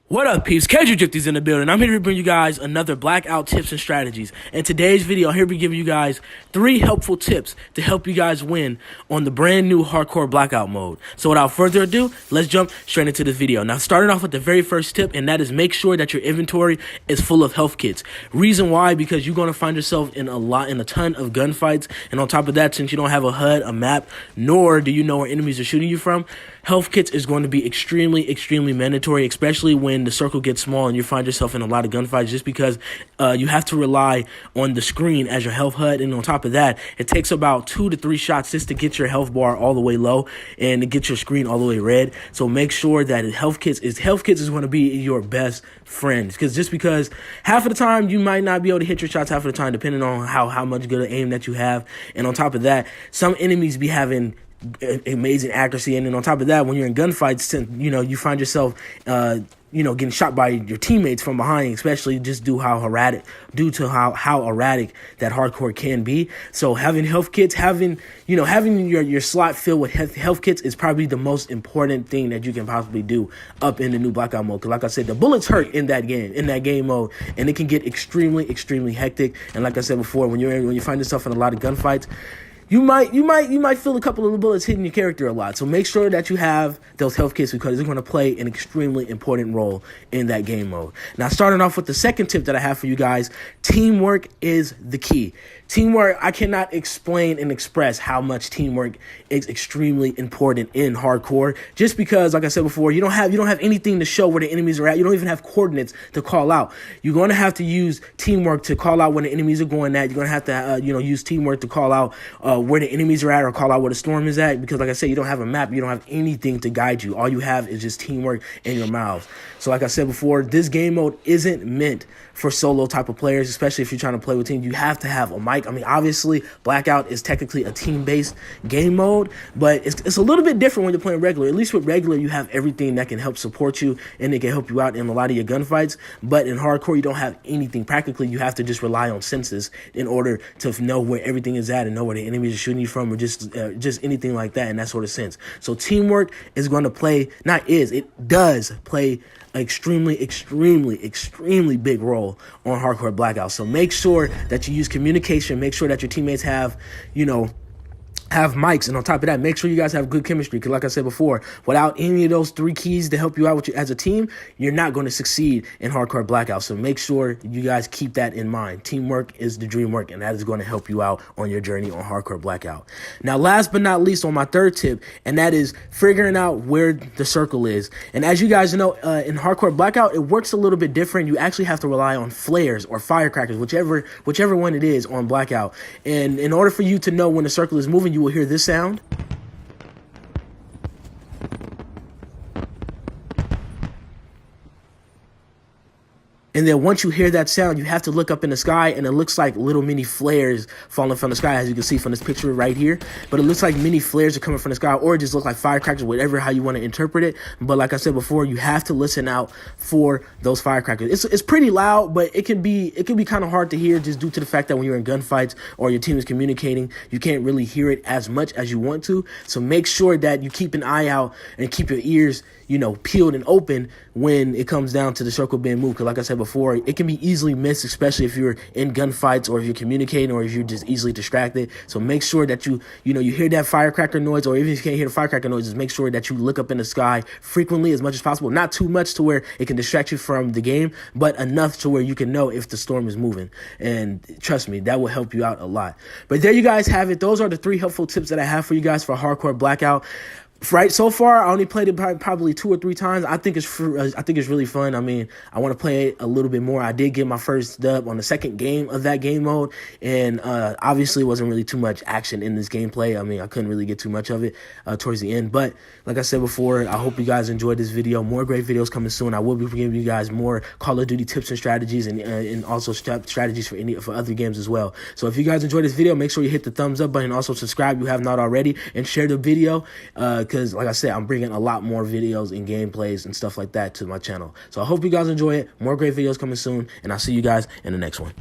What up, peeps? KgDrifty's in the building. I'm here to bring you guys another Blackout tips and strategies. In today's video, I'm here to give you guys 3 helpful tips to help you guys win on the brand new hardcore Blackout mode. So without further ado, let's jump straight into this video. Now, starting off with the very first tip, and that is make sure that your inventory is full of health kits. Reason why? Because you're going to find yourself in a ton of gunfights, and on top of that, since you don't have a HUD, a map, nor do you know where enemies are shooting you from, health kits is going to be extremely mandatory, especially when the circle gets small and you find yourself in a lot of gunfights, just because you have to rely on the screen as your health HUD. And on top of that, it takes about 2 to 3 shots just to get your health bar all the way low and to get your screen all the way red. So make sure that health kits is going to be your best friend, because half of the time you might not be able to hit your shots, half of the time depending on how much good aim that you have. And on top of that, some enemies be having amazing accuracy, and then on top of that, when you're in gunfights, you find yourself getting shot by your teammates from behind, especially just due to how erratic that hardcore can be. So having health kits, having your slot filled with health kits is probably the most important thing that you can possibly do up in the new Blackout mode. Because like I said, the bullets hurt in that game mode, and it can get extremely hectic. And like I said before, when you find yourself in a lot of gunfights, you might feel a couple of the bullets hitting your character a lot. So make sure that you have those health kits, because they're going to play an extremely important role in that game mode. Now, starting off with the second tip that I have for you guys, teamwork is the key. Teamwork, I cannot explain and express how much teamwork is extremely important in hardcore, just because, like I said before, you don't have anything to show where the enemies are at. You don't even have coordinates to call out. You're going to have to use teamwork to call out when the enemies are going at. You're going to have to use teamwork to call out where the enemies are at, or call out where the storm is at, because like I said, you don't have a map, you don't have anything to guide you. All you have is just teamwork in your mouths. So like I said before, this game mode isn't meant for solo type of players, especially if you're trying to play with teams. You have to have a mic. I mean, obviously, Blackout is technically a team-based game mode, but it's a little bit different when you're playing regular. At least with regular, you have everything that can help support you, and it can help you out in a lot of your gunfights. But in hardcore, you don't have anything. Practically, you have to just rely on senses in order to know where everything is at and know where the enemies are shooting you from, or just anything like that in that sort of sense. So teamwork is going to play, it does play extremely big role on hardcore Blackout. So make sure that you use communication, make sure that your teammates have mics, and on top of that, make sure you guys have good chemistry, because like I said before, without any of those 3 keys to help you out with you as a team, you're not going to succeed in hardcore Blackout. So make sure you guys keep that in mind. Teamwork is the dream work, and that is going to help you out on your journey on hardcore Blackout. Now, last but not least, on my third tip, and that is figuring out where the circle is. And as you guys know, in hardcore Blackout, it works a little bit different. You actually have to rely on flares or firecrackers, whichever one it is on Blackout. And in order for you to know when the circle is moving, you will hear this sound. And then once you hear that sound, you have to look up in the sky, and it looks like little mini flares falling from the sky, as you can see from this picture right here. But it looks like mini flares are coming from the sky, or it just looks like firecrackers, how you want to interpret it. But like I said before, you have to listen out for those firecrackers. It's pretty loud, but it can be kind of hard to hear, just due to the fact that when you're in gunfights or your team is communicating, you can't really hear it as much as you want to. So make sure that you keep an eye out and keep your ears peeled and open when it comes down to the circle being moved. Because like I said before, it can be easily missed, especially if you're in gunfights, or if you're communicating, or if you're just easily distracted. So make sure that you hear that firecracker noise, or even if you can't hear the firecracker noise, just make sure that you look up in the sky frequently as much as possible. Not too much to where it can distract you from the game, but enough to where you can know if the storm is moving. And trust me, that will help you out a lot. But there you guys have it. Those are the 3 helpful tips that I have for you guys for hardcore Blackout. Right, so far I only played it probably 2 or 3 times. I think it's really fun. I mean, I want to play it a little bit more. I did get my first dub on the second game of that game mode, and obviously wasn't really too much action in this gameplay. I mean, I couldn't really get too much of it towards the end. But like I said before, I hope you guys enjoyed this video. More great videos coming soon. I will be giving you guys more Call of Duty tips and strategies, and also strategies for other games as well. So if you guys enjoyed this video, make sure you hit the thumbs up button. Also subscribe if you have not already, and share the video, because like I said, I'm bringing a lot more videos and gameplays and stuff like that to my channel. So I hope you guys enjoy it. More great videos coming soon, and I'll see you guys in the next one.